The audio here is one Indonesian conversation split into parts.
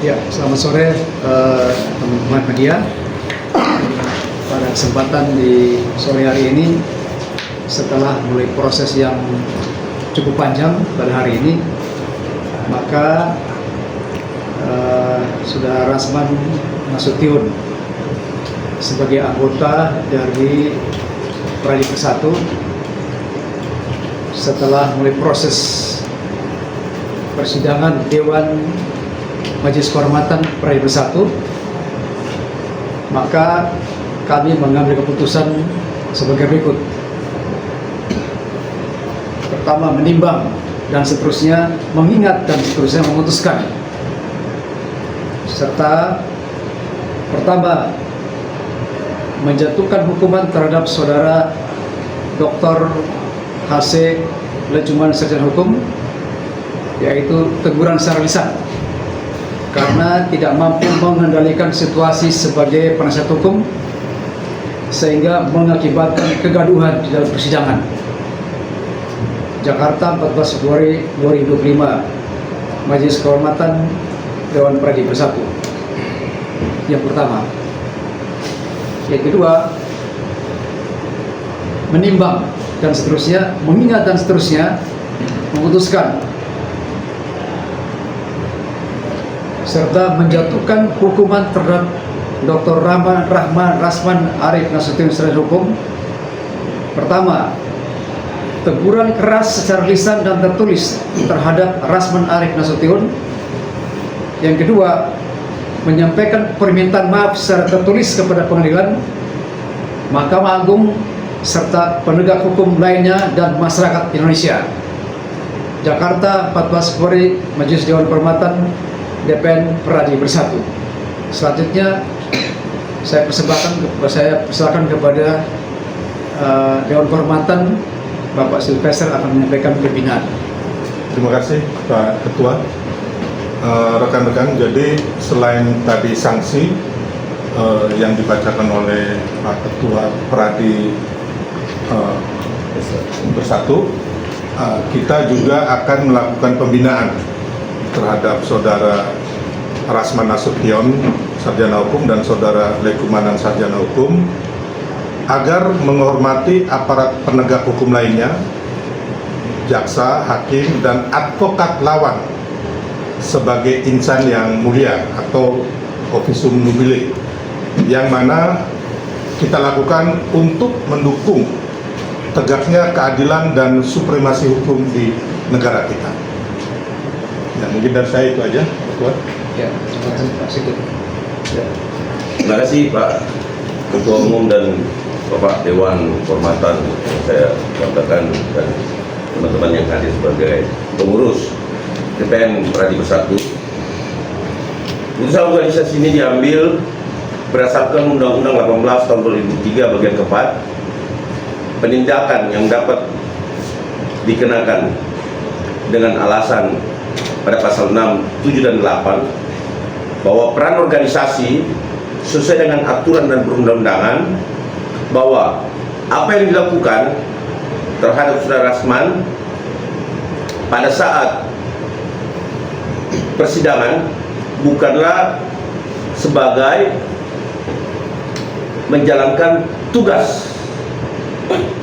Ya, selamat sore teman-teman media. Pada kesempatan di sore hari ini, setelah mulai proses yang cukup panjang pada hari ini, maka Saudara Rasman Nasution sebagai anggota dari Pradi Bersatu, setelah mulai proses persidangan Dewan Majelis Kehormatan Pradi Bersatu, maka kami mengambil keputusan sebagai berikut. Pertama, menimbang dan seterusnya, mengingat dan seterusnya, memutuskan. Serta pertama, menjatuhkan hukuman terhadap Saudara Dr. H.C. Lecuman Sarjana Hukum, yaitu teguran secara lisan karena tidak mampu mengendalikan situasi sebagai penasihat hukum sehingga mengakibatkan kegaduhan di dalam persidangan. Jakarta, 14 Februari 2025, Majelis Kehormatan Dewan Pradi Bersatu. Yang pertama. Yang kedua, menimbang dan seterusnya, mengingat dan seterusnya, memutuskan serta menjatuhkan hukuman terhadap Dr. Rasman Arief Nasution Sarjana Hukum. Pertama, teguran keras secara lisan dan tertulis terhadap Rasman Arief Nasution. Yang kedua, menyampaikan permintaan maaf secara tertulis kepada pengadilan, Mahkamah Agung, serta penegak hukum lainnya dan masyarakat Indonesia. Jakarta, 14 Februari, Majelis Dewan Kehormatan DPN Pradi Bersatu. Selanjutnya saya persilakan kepada Dewan Kehormatan, Bapak Silvester akan menyampaikan pembinaan. Terima kasih Pak Ketua. Rekan-rekan, jadi selain tadi sanksi yang dibacakan oleh Pak Ketua Pradi Bersatu, kita juga akan melakukan pembinaan terhadap Saudara Rasman Nasution Sarjana Hukum dan Saudara Lecumanan Sarjana Hukum agar menghormati aparat penegak hukum lainnya, jaksa, hakim, dan advokat lawan sebagai insan yang mulia atau officium nobile, yang mana kita lakukan untuk mendukung tegaknya keadilan dan supremasi hukum di negara kita. Ya, mungkin dari saya itu aja, Ketua. Ya, terima kasih Pak Sigit. Ya. Terima kasih Pak Ketua Umum dan Bapak Dewan Kehormatan yang saya katakan, dan teman-teman yang hadir sebagai pengurus DPN Pradi Bersatu. Putusan organisasi ini diambil berdasarkan Undang-Undang 18 tahun 2003 bagian keempat, penindakan yang dapat dikenakan dengan alasan pada pasal 6, 7, dan 8 bahwa peran organisasi sesuai dengan aturan dan perundang-undangan, bahwa apa yang dilakukan terhadap Saudara Rasman pada saat persidangan bukanlah sebagai menjalankan tugas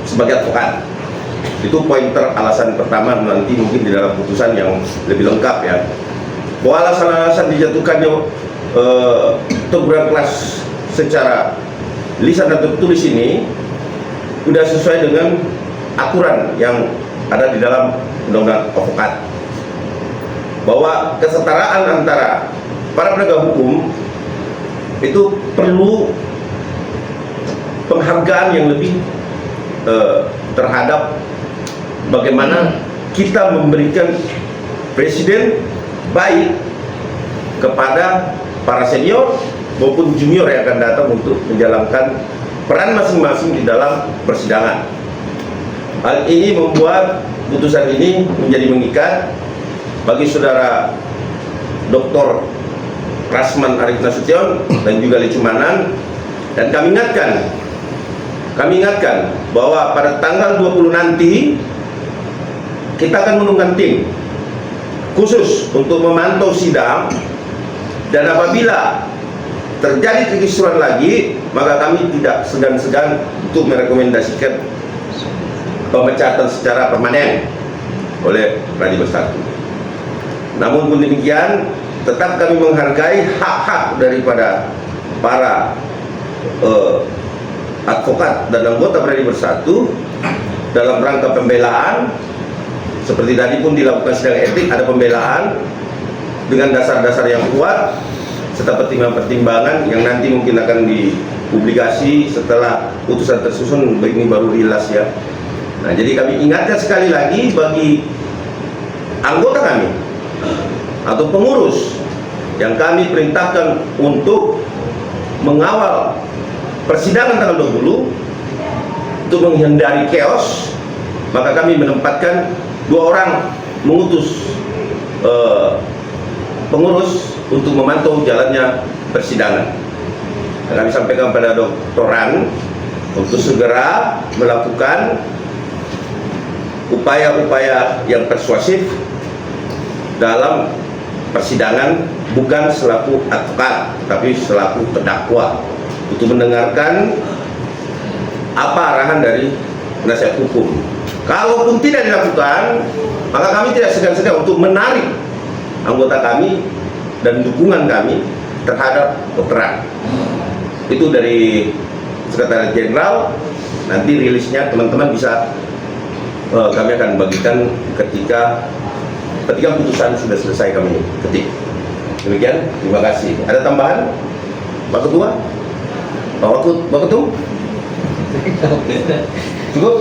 sebagai advokat. Itu pointer alasan pertama, nanti mungkin di dalam putusan yang lebih lengkap ya, bahwa alasan-alasan dijatuhkannya teguran keras secara lisan dan tertulis ini sudah sesuai dengan aturan yang ada di dalam Undang-Undang Advokat, bahwa kesetaraan antara para penegak hukum itu perlu penghargaan yang lebih terhadap bagaimana kita memberikan presiden baik kepada para senior maupun junior yang akan datang untuk menjalankan peran masing-masing di dalam persidangan. Hal ini membuat putusan ini menjadi mengikat bagi Saudara Dr. Rasman Arief Nasution dan juga Lecumanan, dan kami ingatkan bahwa pada tanggal 20 nanti kita akan menurunkan tim khusus untuk memantau sidang Dan apabila terjadi kekisruan lagi, maka kami tidak segan-segan untuk merekomendasikan pemecatan secara permanen oleh Pradi Bersatu. Namun pun demikian, tetap kami menghargai hak-hak daripada para advokat dan anggota Pradi Bersatu dalam rangka pembelaan. Seperti tadi pun dilakukan sidang etik, ada pembelaan dengan dasar-dasar yang kuat serta pertimbangan-pertimbangan yang nanti mungkin akan dipublikasi setelah putusan tersusun. Ini baru rilis ya. Nah, jadi kami ingatkan sekali lagi bagi anggota kami atau pengurus yang kami perintahkan untuk mengawal persidangan tanggal 20 untuk menghindari chaos, maka kami menempatkan 2 orang mengutus pengurus untuk memantau jalannya persidangan. Dan kami sampaikan pada Dr. Ran untuk segera melakukan upaya-upaya yang persuasif dalam persidangan, bukan selaku advokat tapi selaku terdakwa, untuk mendengarkan apa arahan dari penasihat hukum. Kalaupun tidak dilakukan, maka kami tidak segan-segan untuk menarik anggota kami dan dukungan kami terhadap Dr. Ran. Itu dari Sekretariat Jenderal. Nanti rilisnya teman-teman bisa kami akan bagikan ketika putusan sudah selesai kami ketik. Demikian, terima kasih. Ada tambahan, Pak Ketua? Pak Ketum? Cukup?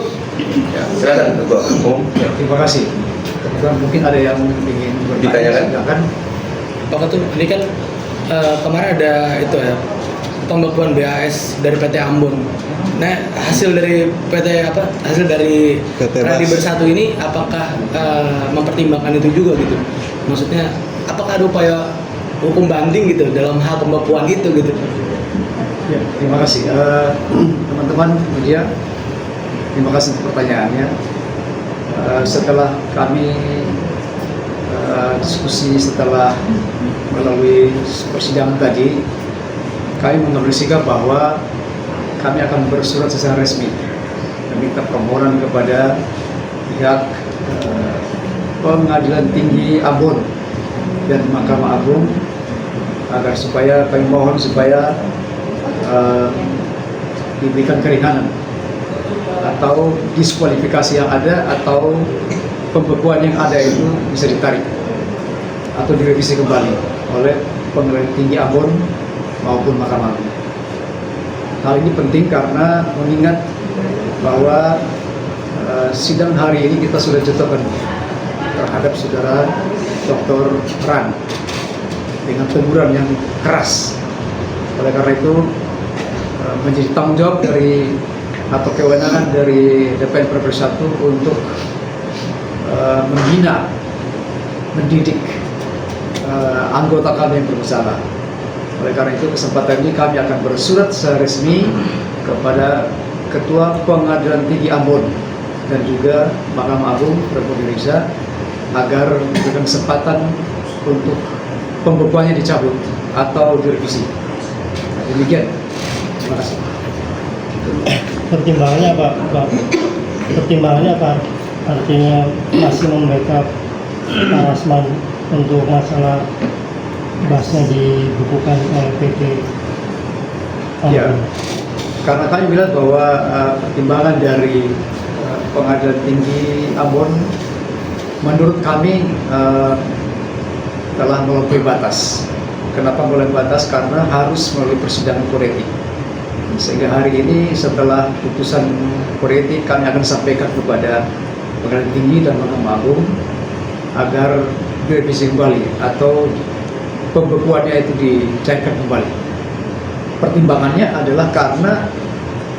Ya, silakan Ketua Umum. Ya, terima kasih. Kemudian mungkin ada yang ingin Ditanyakan? silakan. Pak Ketum, ini kan kemarin ada itu ya, pembekuan BAS dari PT Ambon. Nah, hasil dari hasil dari Pradi Bersatu ini apakah mempertimbangkan itu juga gitu? Maksudnya apakah ada upaya hukum banding gitu dalam hal pembekuan itu gitu? Ya, terima kasih teman-teman media. Terima kasih untuk pertanyaannya. Setelah kami diskusi, setelah melalui persidangan tadi, kami mengambil sikap bahwa kami akan bersurat secara resmi meminta permohonan kepada pihak Pengadilan Tinggi Ambon dan Mahkamah Agung agar supaya kami mohon supaya diberikan keringanan atau diskualifikasi yang ada atau pembekuan yang ada itu bisa ditarik atau direvisi kembali oleh Pengadilan Tinggi Ambon maupun Mahkamah Agung. Hal ini penting karena mengingat bahwa sidang hari ini kita sudah jatuhkan terhadap saudara Dr. Ran dengan teguran yang keras. Oleh karena itu menjadi tanggung jawab dari atau kewenangan dari DPN Pradi Bersatu untuk membina, mendidik anggota kami yang bersalah. Oleh karena itu kesempatan ini kami akan bersurat secara resmi kepada Ketua Pengadilan Tinggi Ambon dan juga Mahkamah Agung Republik Indonesia agar diberikan kesempatan untuk pembekuannya dicabut atau direvisi. Nah, demikian. Terima kasih. Pertimbangannya apa, Pak? Pertimbangannya apa? Artinya masih membackup Pak Rasman untuk masalah bahasnya dibukukan oleh PT Ya, karena kami bilang bahwa pertimbangan dari Pengadilan Tinggi Ambon menurut kami telah melampaui batas. Kenapa melampaui batas? Karena harus melalui persidangan kode etik. Sehingga hari ini setelah putusan kode etik kami akan sampaikan kepada Pengadilan Tinggi dan Mahkamah Agung agar direvisi kembali atau pembekuannya itu dicairkan kembali. Pertimbangannya adalah karena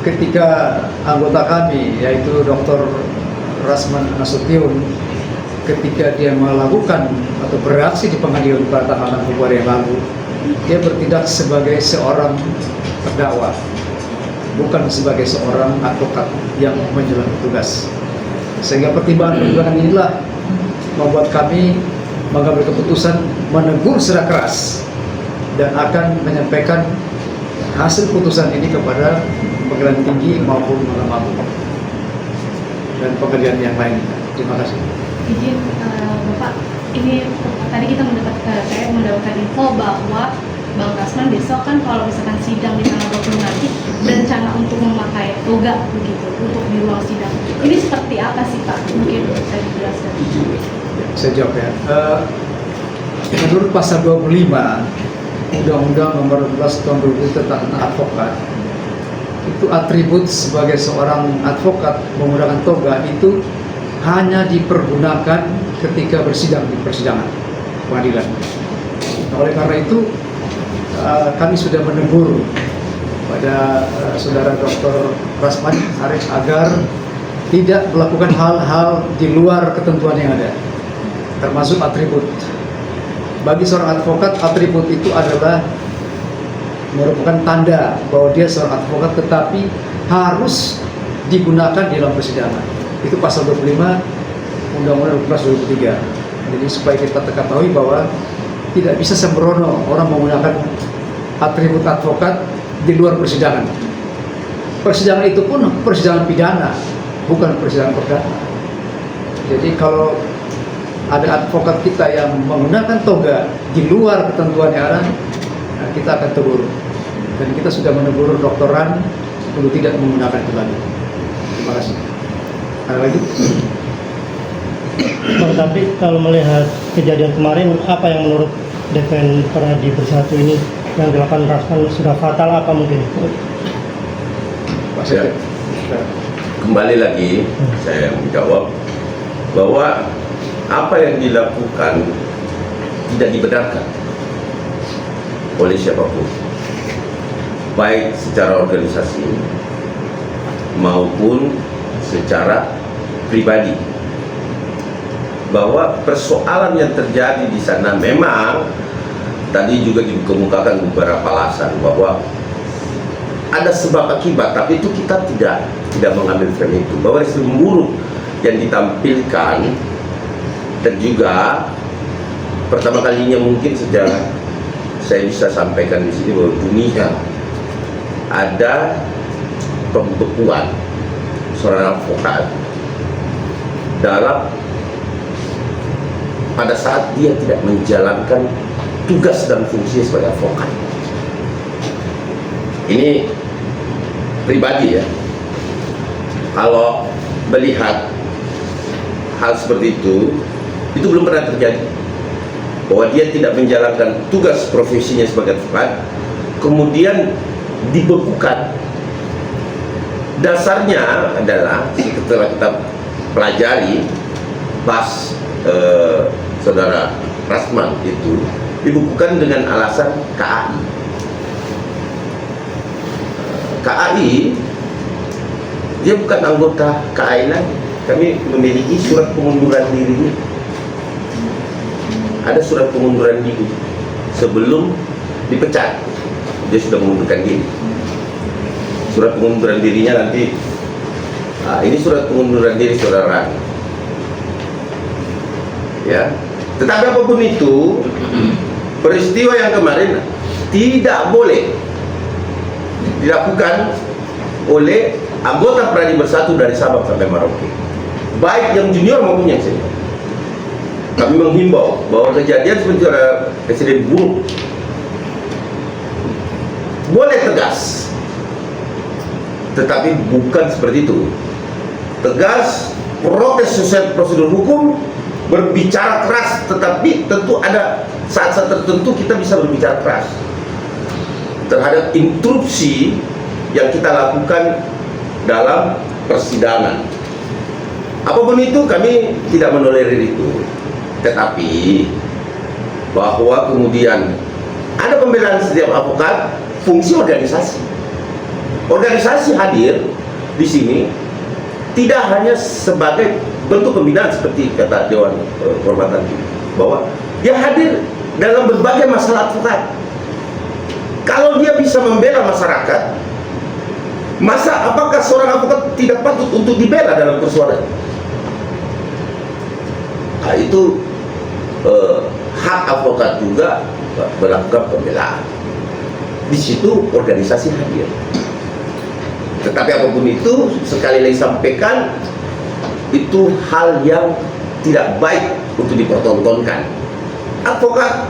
ketika anggota kami yaitu Dr. Rasman Nasution ketika dia melakukan atau beraksi di pengadilan pada tanggal 6 Februari yang lalu, dia bertindak sebagai seorang terdakwa, bukan sebagai seorang advokat yang menjalankan tugas. Sehingga pertimbangan inilah membuat kami mengambil keputusan menegur secara keras dan akan menyampaikan hasil putusan ini kepada pengadilan tinggi maupun Mahkamah Agung dan pengadilan yang lain. Terima kasih. Izin Bapak, ini tadi kita saya mendapatkan info bahwa Bang Rasman besok kan kalau misalkan sidang di tanggal 20 nanti berencana untuk memakai toga begitu untuk di ruang sidang. Ini seperti apa sih Pak? Mungkin bisa dijelaskan. Saya jawab ya. Menurut pasal 25 Undang-Undang Nomor 12 Tahun 2000 tentang advokat, itu atribut sebagai seorang advokat menggunakan toga itu hanya dipergunakan ketika bersidang di persidangan pengadilan. Nah, oleh karena itu kami sudah menegur pada saudara Dr. Rasman Arif agar tidak melakukan hal-hal di luar ketentuan yang ada, termasuk atribut. Bagi seorang advokat, atribut itu adalah merupakan tanda bahwa dia seorang advokat, tetapi harus digunakan di dalam persidangan. Itu pasal 25 Undang-Undang 12 2003. Jadi supaya kita ketahui bahwa tidak bisa sembrono orang menggunakan atribut advokat di luar persidangan. Persidangan itu pun persidangan pidana, bukan persidangan perdata. Jadi kalau ada advokat kita yang menggunakan toga di luar ketentuan yang ada, nah kita akan tegur. Dan kita sudah menegur doktoran untuk tidak menggunakan itu lagi. Terima kasih. Ada lagi? Tapi kalau melihat kejadian kemarin, apa yang menurut DPN Pradi Bersatu ini yang dilakukan Rasman sudah fatal apa mungkin? Pak Ya. Kembali lagi saya menjawab bahwa apa yang dilakukan tidak dibenarkan oleh siapapun, baik secara organisasi maupun secara pribadi. Bahwa persoalan yang terjadi di sana memang tadi juga dikemukakan beberapa alasan bahwa ada sebab akibat, tapi itu kita tidak mengambil frame itu, bahwa sistem buruk yang ditampilkan dan juga pertama kalinya mungkin sejarah saya bisa sampaikan di sini bahwa dunia ada pembekuan seorang advokat dalam pada saat dia tidak menjalankan tugas dan fungsi sebagai advokat. Ini pribadi ya. Kalau melihat hal seperti itu belum pernah terjadi. Bahwa dia tidak menjalankan tugas profesinya sebagai advokat, kemudian dibekukan. Dasarnya adalah setelah kita pelajari pas saudara Rasman itu dibekukan dengan alasan KAI. KAI dia bukan anggota KAI lagi. Kami memiliki surat pengunduran dirinya. Ada surat pengunduran diri sebelum dipecat. Dia sudah mengundurkan diri. Surat pengunduran dirinya nanti. Ini surat pengunduran diri saudara. Ya. Tetapi apapun itu, peristiwa yang kemarin tidak boleh dilakukan oleh anggota Pradi Bersatu dari Sabang sampai Merauke, baik yang junior maupun yang senior. Kami menghimbau bahwa kejadian seperti Presiden buruk boleh tegas, tetapi bukan seperti itu. Tegas, protes sesuai prosedur hukum, berbicara keras, tetapi tentu ada saat-saat tertentu kita bisa berbicara keras terhadap interupsi yang kita lakukan dalam persidangan. Apapun itu kami tidak menolerir itu. Tetapi bahwa kemudian ada pembelaan setiap advokat, fungsi organisasi. Organisasi hadir di sini tidak hanya sebagai bentuk pembinaan seperti kata Dewan Kehormatan, bahwa dia hadir dalam berbagai masalah advokat. Kalau dia bisa membela masyarakat, masa apakah seorang advokat tidak patut untuk dibela dalam persoalan? Nah, itu hak advokat juga melakukan pembelaan. Di situ organisasi hadir. Tetapi apapun itu, sekali lagi sampaikan, itu hal yang tidak baik untuk dipertontonkan. Advokat,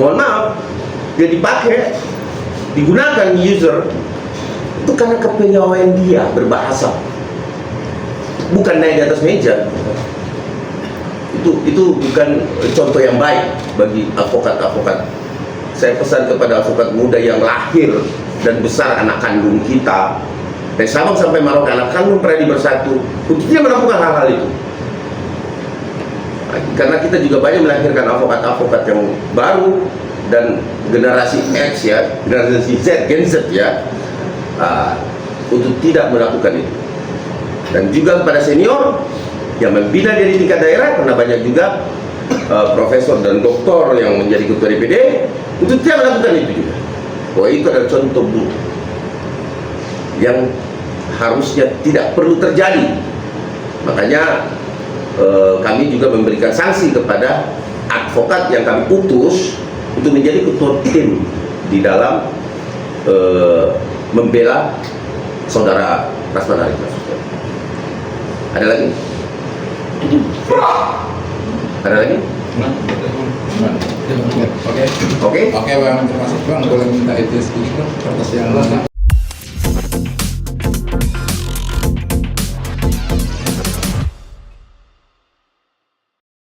mohon maaf, dia dipakai, digunakan user itu karena kepiawaian dia berbahasa, bukan naik di atas meja. Itu bukan contoh yang baik bagi advokat-advokat. Saya pesan kepada advokat muda yang lahir dan besar anak kandung kita, dari Sabang sampai Merauke anak kandung Pradi Bersatu, untuk tidak melakukan hal-hal itu. Karena kita juga banyak melahirkan advokat-advokat yang baru dan generasi X ya, generasi Z, Gen Z ya, untuk tidak melakukan itu. Dan juga kepada senior yang membina dari tingkat daerah, karena banyak juga profesor dan doktor yang menjadi ketua DPD, untuk tidak melakukan itu juga. Bahwa itu adalah contoh buruk yang harusnya tidak perlu terjadi. Makanya kami juga memberikan sanksi kepada advokat yang kami utus untuk menjadi ketua tim di dalam membela saudara Rasman Arif Nasution. Ada lagi? Ada lagi? Oke, Bang, terima kasih Bang. Boleh minta itu sedikit Bang, kertas yang